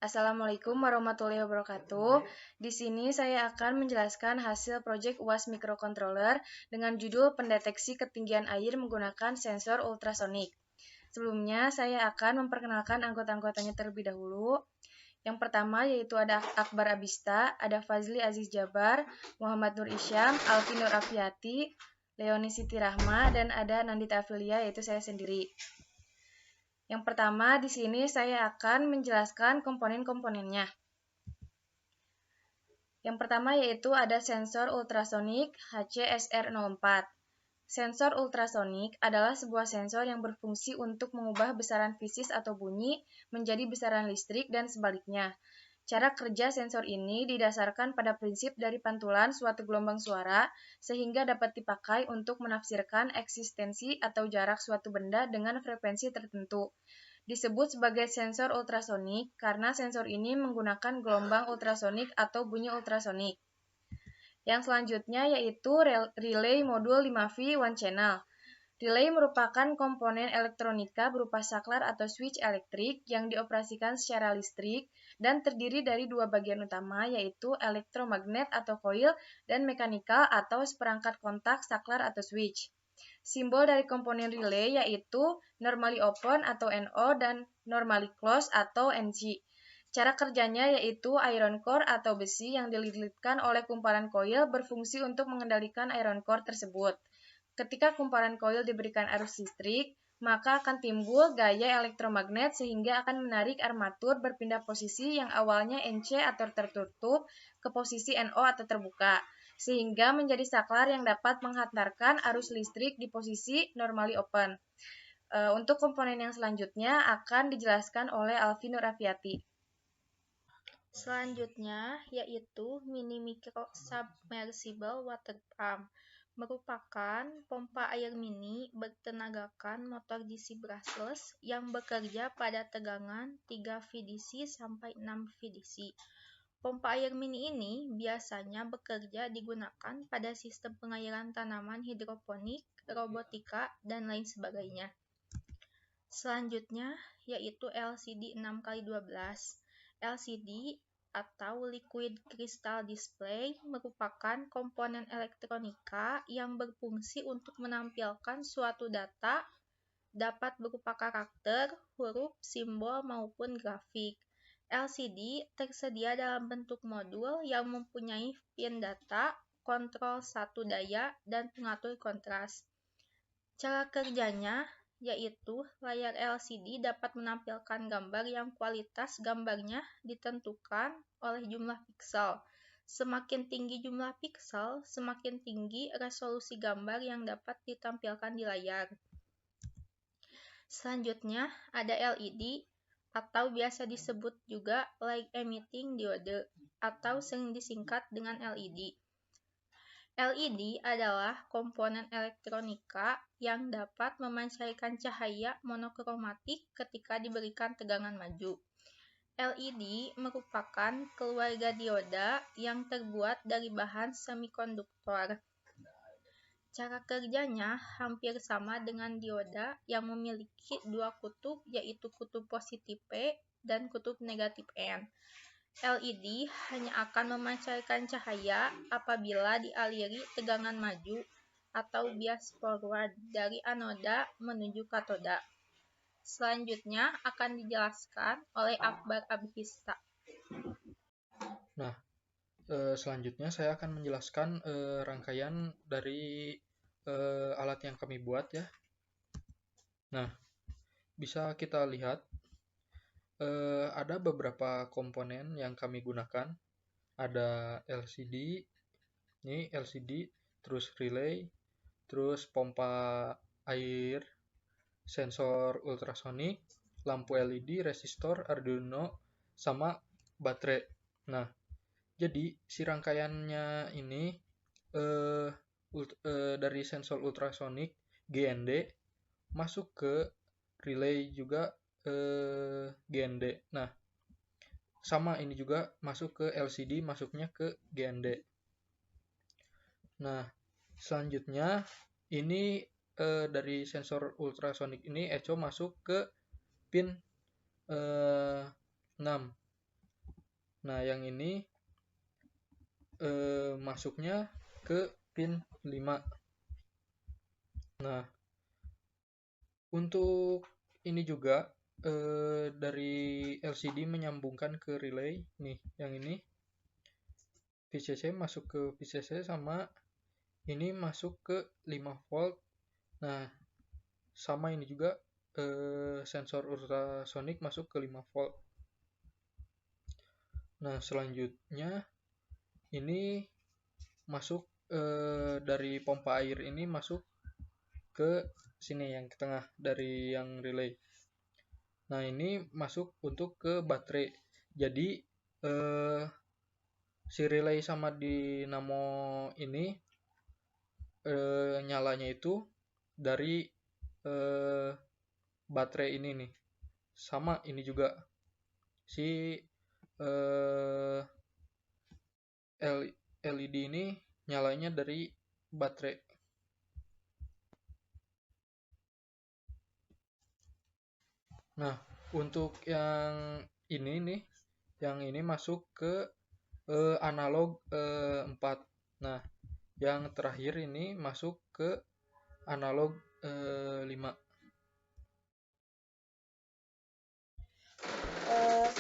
Assalamualaikum warahmatullahi wabarakatuh. Di sini saya akan menjelaskan hasil proyek UAS Microcontroller dengan judul pendeteksi ketinggian air menggunakan sensor ultrasonik. Sebelumnya, saya akan memperkenalkan anggota-anggotanya terlebih dahulu. Yang pertama yaitu ada Akbar Abista, ada Fazli Aziz Jabar, Muhammad Nur Isyam, Alfi Nur Afiati, Leoni Siti Rahma, dan ada Nandita Afilia yaitu saya sendiri. Yang pertama, di sini saya akan menjelaskan komponen-komponennya. Yang pertama yaitu ada sensor ultrasonik HCSR04. Sensor ultrasonik adalah sebuah sensor yang berfungsi untuk mengubah besaran fisis atau bunyi menjadi besaran listrik dan sebaliknya. Cara kerja sensor ini didasarkan pada prinsip dari pantulan suatu gelombang suara sehingga dapat dipakai untuk menafsirkan eksistensi atau jarak suatu benda dengan frekuensi tertentu. Disebut sebagai sensor ultrasonik karena sensor ini menggunakan gelombang ultrasonik atau bunyi ultrasonik. Yang selanjutnya yaitu relay modul 5V one channel. Relay merupakan komponen elektronika berupa saklar atau switch elektrik yang dioperasikan secara listrik dan terdiri dari dua bagian utama yaitu elektromagnet atau coil dan mekanikal atau seperangkat kontak saklar atau switch. Simbol dari komponen relay yaitu normally open atau NO dan normally close atau NC. Cara kerjanya yaitu iron core atau besi yang dililitkan oleh kumparan koil berfungsi untuk mengendalikan iron core tersebut. Ketika kumparan koil diberikan arus listrik, maka akan timbul gaya elektromagnet sehingga akan menarik armatur berpindah posisi yang awalnya NC atau tertutup ke posisi NO atau terbuka, sehingga menjadi saklar yang dapat menghantarkan arus listrik di posisi normally open. Untuk komponen yang selanjutnya akan dijelaskan oleh Alfi Nur Afiati. Selanjutnya yaitu mini micro submersible water pump, merupakan pompa air mini bertenagakan motor DC brushless yang bekerja pada tegangan 3 VDC sampai 6 VDC. Pompa air mini ini biasanya bekerja digunakan pada sistem pengairan tanaman hidroponik, robotika, dan lain sebagainya. Selanjutnya yaitu LCD 6x12. LCD atau Liquid Crystal Display merupakan komponen elektronika yang berfungsi untuk menampilkan suatu data, dapat berupa karakter, huruf, simbol, maupun grafik. LCD tersedia dalam bentuk modul yang mempunyai pin data, kontrol satu daya, dan pengatur kontras. Cara kerjanya yaitu layar LCD dapat menampilkan gambar yang kualitas gambarnya ditentukan oleh jumlah piksel. Semakin tinggi jumlah piksel, semakin tinggi resolusi gambar yang dapat ditampilkan di layar. Selanjutnya ada LED atau biasa disebut juga light emitting diode atau sering disingkat dengan LED. LED adalah komponen elektronika yang dapat memancarkan cahaya monokromatik ketika diberikan tegangan maju. LED merupakan keluarga dioda yang terbuat dari bahan semikonduktor. Cara kerjanya hampir sama dengan dioda yang memiliki dua kutub yaitu kutub positif P dan kutub negatif N. LED hanya akan memancarkan cahaya apabila dialiri tegangan maju atau bias forward dari anoda menuju katoda. Selanjutnya akan dijelaskan oleh Akbar Abhista. Nah, selanjutnya saya akan menjelaskan rangkaian dari alat yang kami buat ya. Nah, bisa kita lihat ada beberapa komponen yang kami gunakan. Ada LCD, ini LCD, terus relay, terus pompa air, sensor ultrasonik, lampu LED, resistor, Arduino, sama baterai. Nah, jadi si rangkaiannya ini dari sensor ultrasonik GND masuk ke relay juga GND. Nah, sama ini juga masuk ke LCD, masuknya ke GND. Nah, selanjutnya ini dari sensor ultrasonik ini echo masuk ke pin 6. Nah, yang ini masuknya ke pin 5. Nah, untuk ini juga dari LCD menyambungkan ke relay. Nih, yang ini VCC masuk ke VCC sama ini masuk ke 5 volt. Nah, sama ini juga sensor ultrasonic masuk ke 5 volt. Nah, selanjutnya ini masuk dari pompa air ini masuk ke sini yang ke tengah dari yang relay. Nah, ini masuk untuk ke baterai. Jadi si relay sama dinamo ini nyalanya itu dari baterai ini nih. Sama ini juga si LED ini nyalanya dari baterai. Nah, untuk yang ini nih, yang ini masuk ke analog 4. Nah, yang terakhir ini masuk ke analog 5.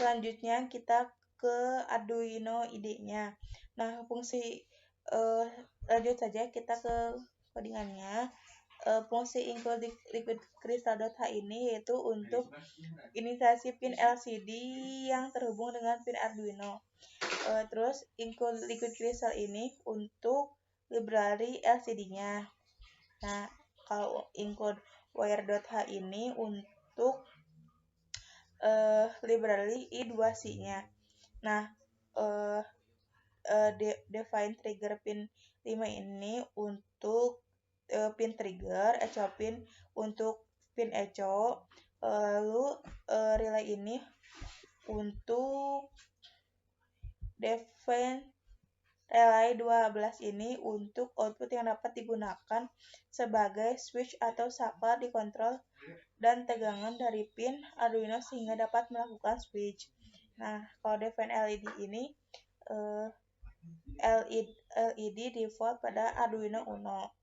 Selanjutnya kita ke Arduino IDE-nya. Nah, fungsi lanjut saja kita ke codingannya. Fungsi include liquid crystal.h ini yaitu untuk inisiasi pin LCD yang terhubung dengan pin Arduino. Terus include liquid crystal ini untuk library LCD-nya. Nah, kalau include wire.h ini untuk library I2C-nya. Nah, define trigger pin 5 ini untuk pin trigger, echo pin untuk pin echo, lalu relay ini untuk define relay 12 ini untuk output yang dapat digunakan sebagai switch atau saklar dikontrol dan tegangan dari pin Arduino sehingga dapat melakukan switch. Nah, kalau define LED ini LED default pada Arduino Uno.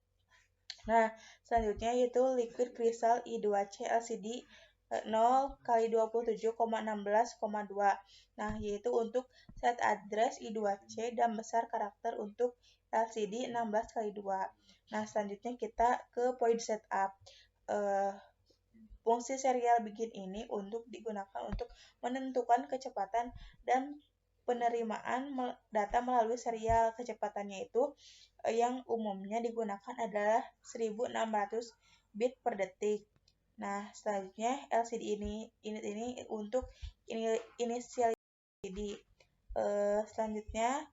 Nah, selanjutnya yaitu Liquid Crystal I2C LCD 0x27,16,2. Nah, yaitu untuk set address I2C dan besar karakter untuk LCD 16x2. Nah, selanjutnya kita ke point setup. Fungsi serial begin ini untuk digunakan untuk menentukan kecepatan dan penerimaan data melalui serial. Kecepatannya itu yang umumnya digunakan adalah 1600 bit per detik. Nah, selanjutnya LCD ini untuk inisial LCD. Selanjutnya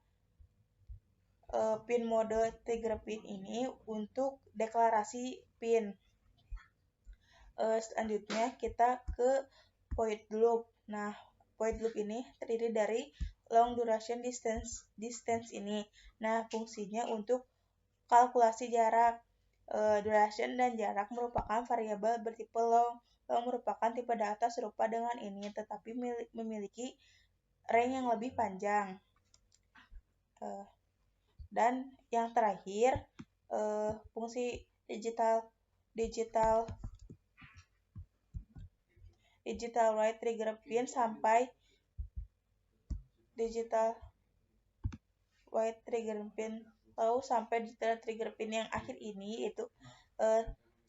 pin mode trigger pin ini untuk deklarasi pin. Selanjutnya kita ke point loop. Nah, point loop ini terdiri dari long duration distance ini. Nah, fungsinya untuk kalkulasi jarak. Duration dan jarak merupakan variabel bertipe long. Long merupakan tipe data serupa dengan ini, tetapi memiliki range yang lebih panjang. Dan yang terakhir, fungsi digital write trigger pin sampai digital write trigger pin lalu sampai digital trigger pin yang akhir ini yaitu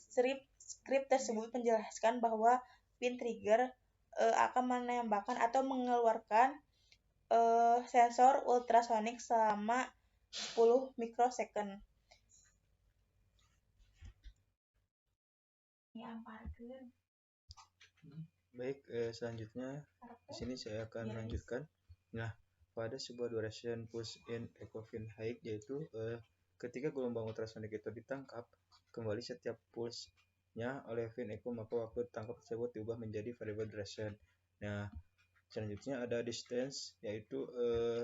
script tersebut menjelaskan bahwa pin trigger akan menembakkan atau mengeluarkan sensor ultrasonik selama 10 mikrosecond. Baik, selanjutnya di sini saya akan melanjutkan. Nah, pada sebuah duration push in echo fin high yaitu ketika gelombang ultrasonik itu ditangkap kembali setiap pulse-nya oleh fin echo, maka waktu tangkap tersebut diubah menjadi variable duration. Nah, selanjutnya ada distance yaitu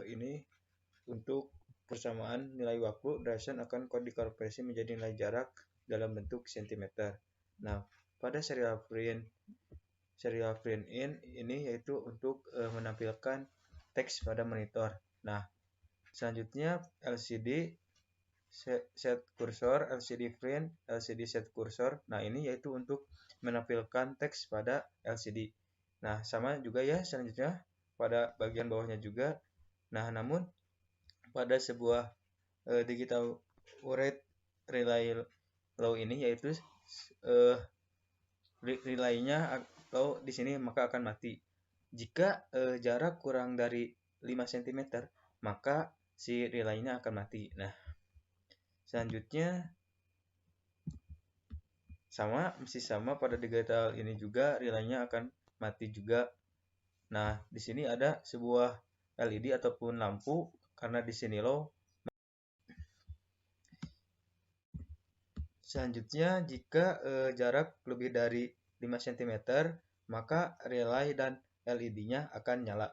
ini untuk persamaan nilai waktu, duration akan dikonversi menjadi nilai jarak dalam bentuk cm. Nah, pada serial print in ini yaitu untuk menampilkan teks pada monitor. Nah, selanjutnya LCD set cursor, LCD frame, LCD set cursor. Nah, ini yaitu untuk menampilkan teks pada LCD. Nah, sama juga ya selanjutnya pada bagian bawahnya juga. Nah, namun pada sebuah digital write relay low ini yaitu relaynya atau di sini maka akan mati. Jika jarak kurang dari 5 cm, maka si relaynya akan mati. Nah, selanjutnya masih sama pada digital ini juga relaynya akan mati juga. Nah, di sini ada sebuah LED ataupun lampu karena di sini low. Selanjutnya, jika jarak lebih dari 5 cm, maka relay dan LED-nya akan nyala.